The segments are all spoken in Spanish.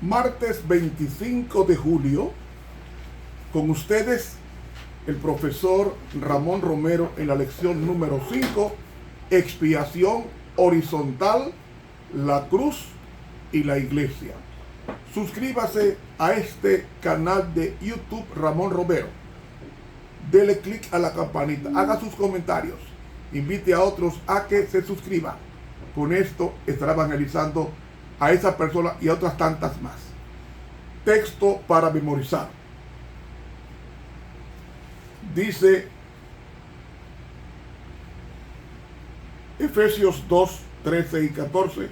Martes 25 de julio, con ustedes el profesor Ramón Romero en la lección número 5, expiación horizontal, la cruz y la iglesia. Suscríbase a este canal de YouTube Ramón Romero. Dele clic a la campanita, haga sus comentarios, invite a otros a que se suscriban. Con esto estará evangelizando a esa persona y a otras tantas más. Texto para memorizar. Dice Efesios 2, 13 y 14.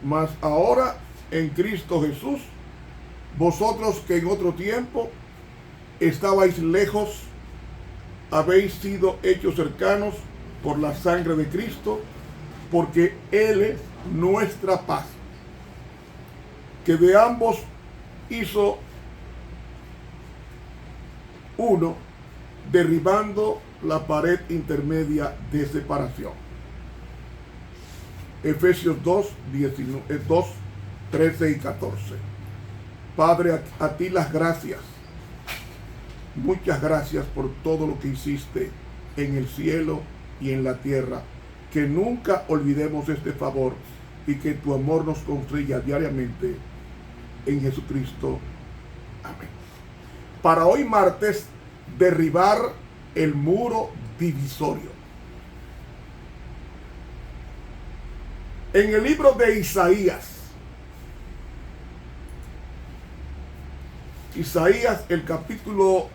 Mas ahora en Cristo Jesús, vosotros que en otro tiempo estabais lejos, habéis sido hechos cercanos por la sangre de Cristo, porque Él es nuestra paz, que de ambos hizo uno, derribando la pared intermedia de separación. Efesios 2, 13 y 14. Padre, a ti las gracias. Muchas gracias por todo lo que hiciste en el cielo y en la tierra. Que nunca olvidemos este favor y que tu amor nos construya diariamente en Jesucristo. Amén. Para hoy martes, derribar el muro divisorio. En el libro de Isaías, el capítulo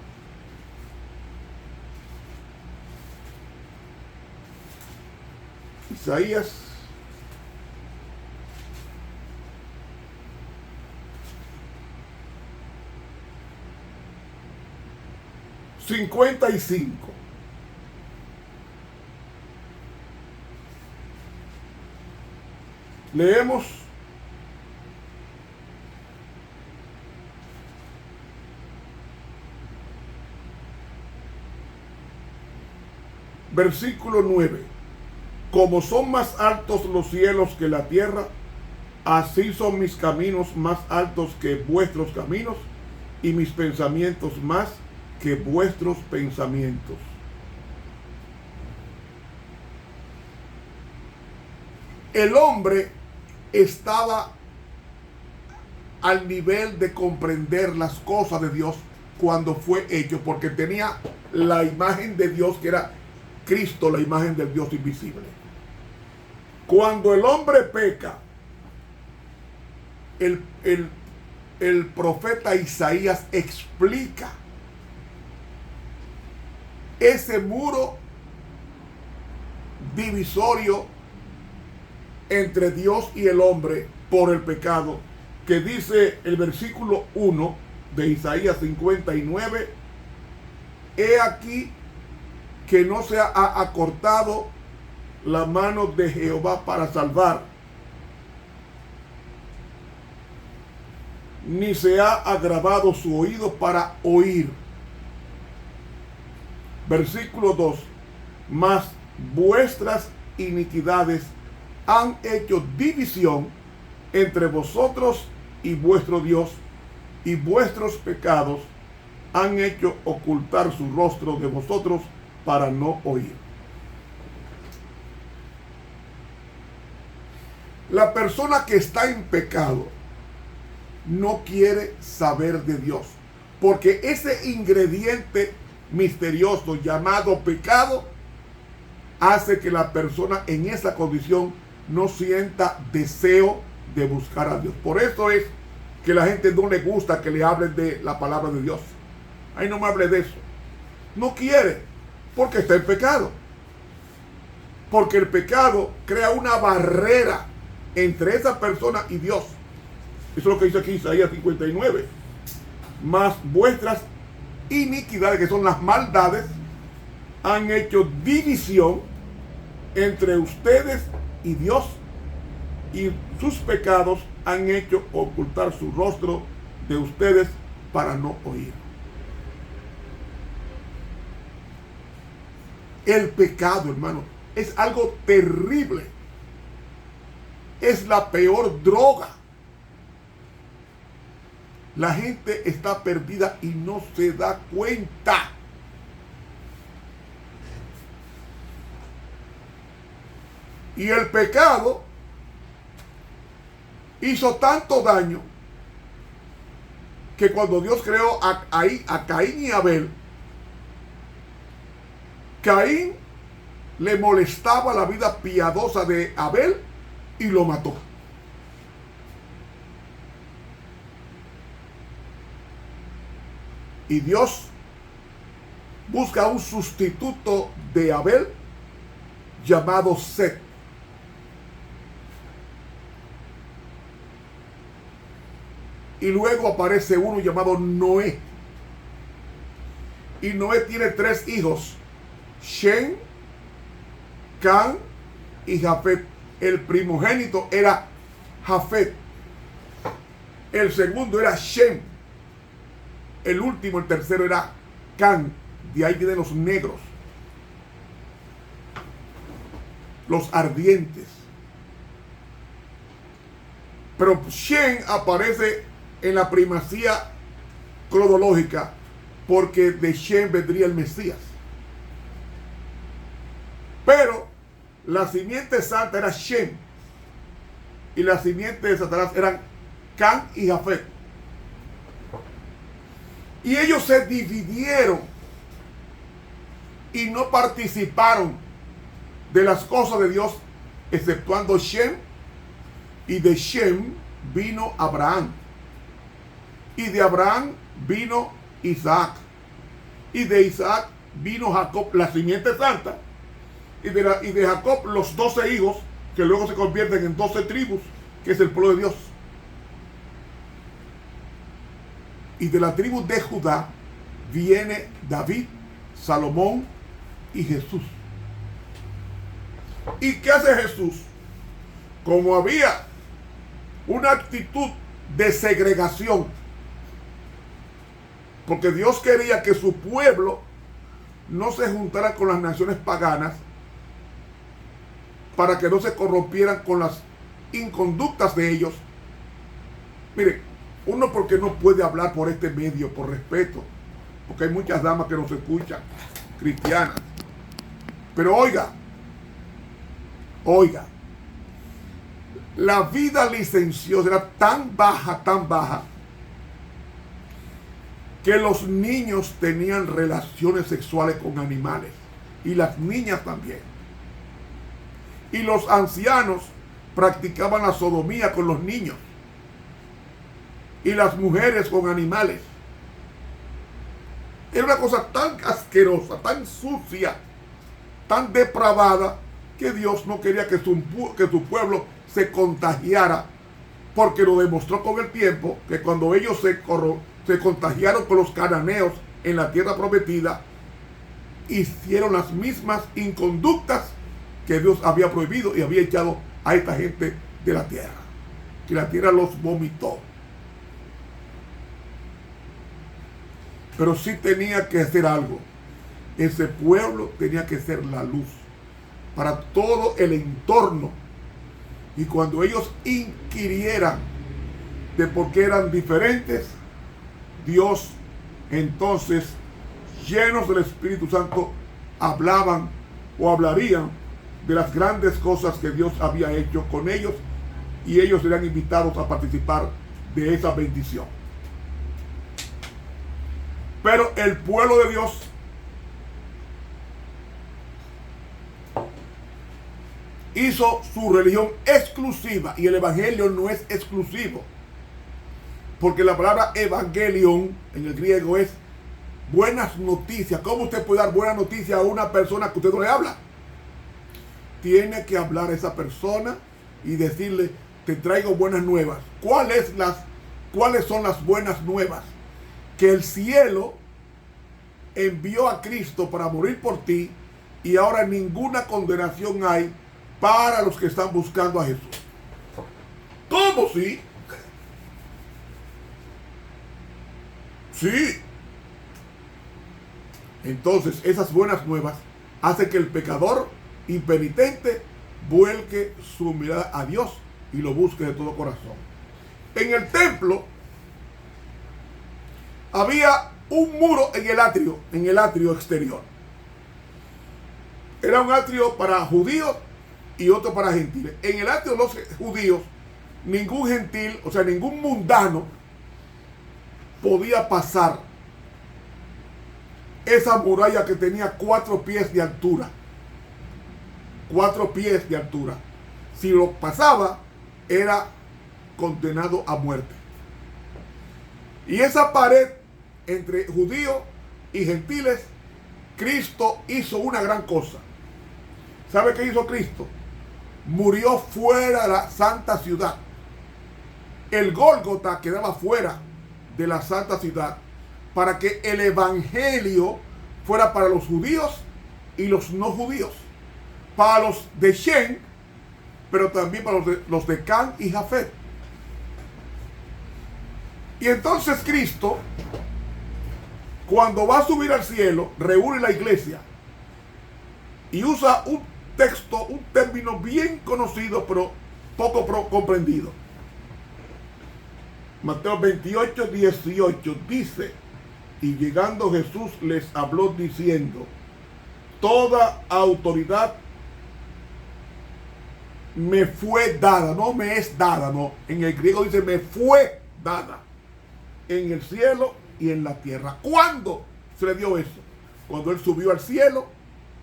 55. Leemos versículo 9. Como son más altos los cielos que la tierra, así son mis caminos más altos que vuestros caminos, y mis pensamientos más que vuestros pensamientos. El hombre estaba al nivel de comprender las cosas de Dios cuando fue hecho, porque tenía la imagen de Dios, que era Cristo, la imagen del Dios invisible. Cuando el hombre peca, el profeta Isaías explica ese muro divisorio entre Dios y el hombre por el pecado, que dice el versículo 1 de Isaías 59: he aquí que no se ha acortado la mano de Jehová para salvar, ni se ha agravado su oído para oír. Versículo 2: mas vuestras iniquidades han hecho división entre vosotros y vuestro Dios, y vuestros pecados han hecho ocultar su rostro de vosotros para no oír. La persona que está en pecado no quiere saber de Dios, porque ese ingrediente misterioso llamado pecado hace que la persona en esa condición no sienta deseo de buscar a Dios. Por eso es que la gente no le gusta que le hablen de la palabra de Dios. Ay, no me hable de eso. No quiere, porque está en pecado. Porque el pecado crea una barrera entre esa persona y Dios. Eso es lo que dice aquí Isaías 59. Mas vuestras iniquidades, que son las maldades, han hecho división entre ustedes y Dios, y sus pecados han hecho ocultar su rostro de ustedes para no oír. El pecado, hermano, es algo terrible. Es la peor droga La gente está perdida y no se da cuenta. Y el pecado hizo tanto daño que cuando Dios creó a Caín y Abel, Caín le molestaba la vida piadosa de Abel y lo mató. Y Dios busca un sustituto de Abel llamado Set. Y luego aparece uno llamado Noé. Y Noé tiene 3 hijos: Shem, Can y Jafet. El primogénito era Jafet. El segundo era Shem. El último, el tercero, era Can. De ahí vienen los negros, los ardientes. Pero Shem aparece en la primacía cronológica porque de Shem vendría el Mesías. Pero la simiente santa era Shem y la simiente de Satanás eran Can y Jafet. Y ellos se dividieron y no participaron de las cosas de Dios, exceptuando Shem. Y de Shem vino Abraham. Y de Abraham vino Isaac. Y de Isaac vino Jacob, la simiente santa. Y de Jacob los 12 hijos, que luego se convierten en 12 tribus, que es el pueblo de Dios. Y de la tribu de Judá viene David, Salomón y Jesús. ¿Y qué hace Jesús? Como había una actitud de segregación, porque Dios quería que su pueblo no se juntara con las naciones paganas para que no se corrompieran con las inconductas de ellos. Mire, uno porque no puede hablar por este medio, por respeto, porque hay muchas damas que nos escuchan, cristianas. Pero oiga, la vida licenciosa era tan baja, que los niños tenían relaciones sexuales con animales, y las niñas también. Y los ancianos practicaban la sodomía con los niños, y las mujeres con animales. Era una cosa tan asquerosa, tan sucia, tan depravada, que Dios no quería que su pueblo se contagiara, porque lo demostró con el tiempo, que cuando ellos se contagiaron con los cananeos en la tierra prometida, hicieron las mismas inconductas que Dios había prohibido y había echado a esta gente de la tierra, que la tierra los vomitó. Pero sí tenía que hacer algo. Ese pueblo tenía que ser la luz para todo el entorno. Y cuando ellos inquirieran de por qué eran diferentes, Dios entonces, llenos del Espíritu Santo, hablaban o hablarían de las grandes cosas que Dios había hecho con ellos, y ellos serían invitados a participar de esa bendición. Pero el pueblo de Dios hizo su religión exclusiva, y el evangelio no es exclusivo, porque la palabra evangelion en el griego es buenas noticias. ¿Cómo usted puede dar buena noticia a una persona que usted no le habla? Tiene que hablar a esa persona y decirle: te traigo buenas nuevas. ¿Cuáles son las buenas nuevas? Que el cielo envió a Cristo para morir por ti, y ahora ninguna condenación hay para los que están buscando a Jesús. ¿Cómo sí? Sí. Entonces, esas buenas nuevas hacen que el pecador impenitente vuelque su mirada a Dios y lo busque de todo corazón. En el templo había un muro en el atrio exterior. Era un atrio para judíos y otro para gentiles. En el atrio de los judíos, ningún gentil, o sea, ningún mundano podía pasar esa muralla que tenía 4 pies de altura. 4 pies de altura. Si lo pasaba, era condenado a muerte. Y esa pared entre judíos y gentiles, Cristo hizo una gran cosa. ¿Sabe qué hizo Cristo? Murió fuera de la santa ciudad. El Gólgota quedaba fuera de la santa ciudad para que el evangelio fuera para los judíos y los no judíos, para los de Shem, pero también para los de Can y Jafet. Y entonces Cristo, cuando va a subir al cielo, reúne la iglesia y usa un texto, un término bien conocido, pero poco comprendido. Mateo 28, 18 dice: y llegando Jesús les habló diciendo: toda autoridad me fue dada, no me es dada, no. En el griego dice me fue dada, en el cielo y en la tierra. ¿Cuándo se le dio eso? Cuando él subió al cielo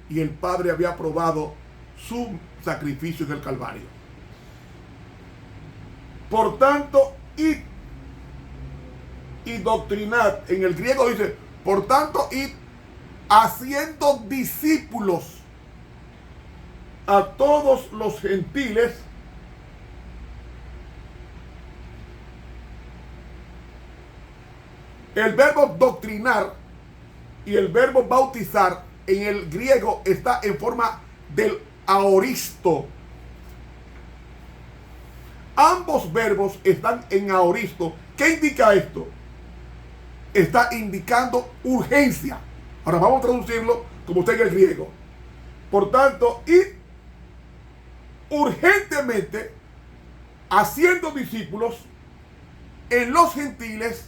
y el Padre había aprobado su sacrificio en el Calvario. Por tanto, id y doctrinad. En el griego dice, por tanto, id haciendo discípulos a todos los gentiles, el verbo doctrinar y el verbo bautizar en el griego está en forma del aoristo. Ambos verbos están en aoristo. ¿Qué indica esto? Está indicando urgencia. Ahora vamos a traducirlo como está en el griego. Por tanto, id urgentemente haciendo discípulos en los gentiles,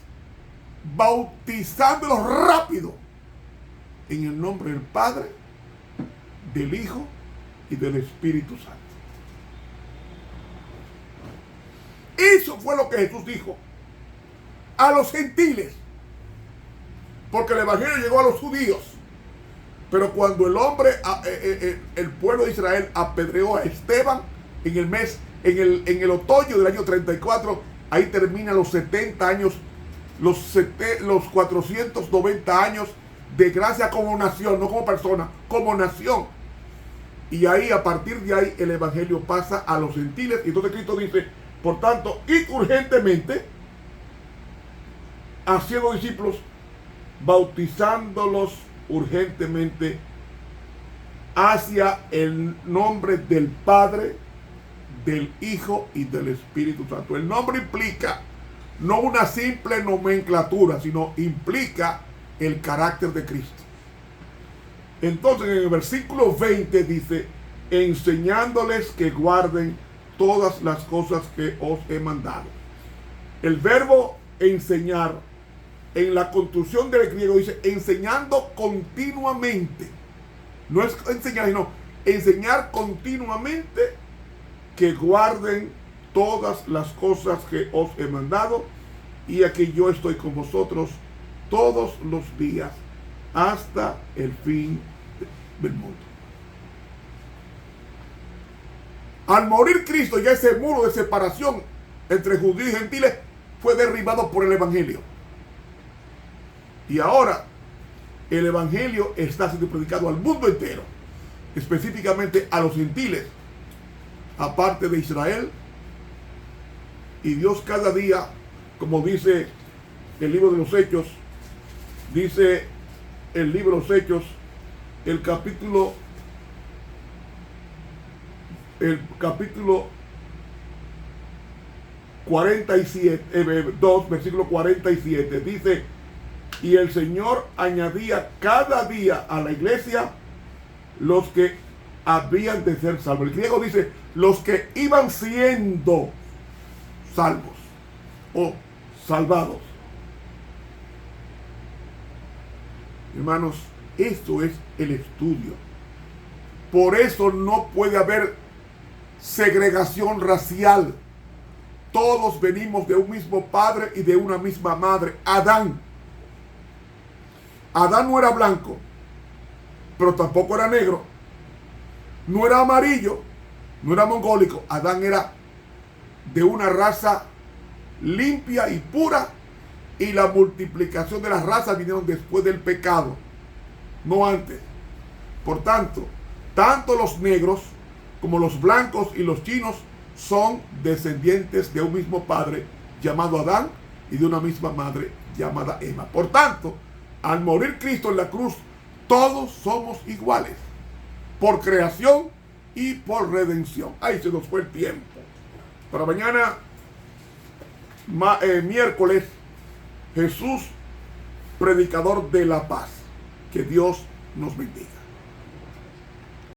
bautizándolos rápido en el nombre del Padre, del Hijo y del Espíritu Santo. Eso fue lo que Jesús dijo a los gentiles, porque el evangelio llegó a los judíos. Pero cuando el pueblo de Israel apedreó a Esteban en el otoño del año 34, ahí terminan los 70 años, los 490 años de gracia como nación, no como persona, como nación. Y ahí, a partir de ahí, el evangelio pasa a los gentiles. Y entonces Cristo dice, por tanto, id urgentemente haciendo discípulos, bautizándolos urgentemente hacia el nombre del Padre, del Hijo y del Espíritu Santo. El nombre implica no una simple nomenclatura, sino implica el carácter de Cristo. Entonces en el versículo 20 dice, enseñándoles que guarden todas las cosas que os he mandado. El verbo enseñar en la construcción del griego dice enseñando continuamente. No es enseñar, sino enseñar continuamente que guarden todas las cosas que os he mandado, y aquí yo estoy con vosotros todos los días hasta el fin del mundo. Al morir Cristo, ya ese muro de separación entre judíos y gentiles fue derribado por el evangelio. Y ahora el evangelio está siendo predicado al mundo entero, específicamente a los gentiles, aparte de Israel. Y Dios cada día, como dice el libro de los Hechos, dice el libro de los Hechos, el capítulo 47, 2, versículo 47, dice, y el Señor añadía cada día a la iglesia los que habían de ser salvos. El griego dice, los que iban siendo salvos o salvados. Hermanos, esto es el estudio. Por eso no puede haber segregación racial. Todos venimos de un mismo padre y de una misma madre, Adán. Adán no era blanco, pero tampoco era negro. No era amarillo, no era mongólico. Adán era de una raza limpia y pura, y la multiplicación de las razas vinieron después del pecado, no antes. Por tanto, tanto los negros como los blancos y los chinos son descendientes de un mismo padre llamado Adán y de una misma madre llamada Eva. Por tanto, al morir Cristo en la cruz, todos somos iguales, por creación y por redención. Ahí se nos fue el tiempo. Para mañana, miércoles, Jesús, predicador de la paz. Que Dios nos bendiga.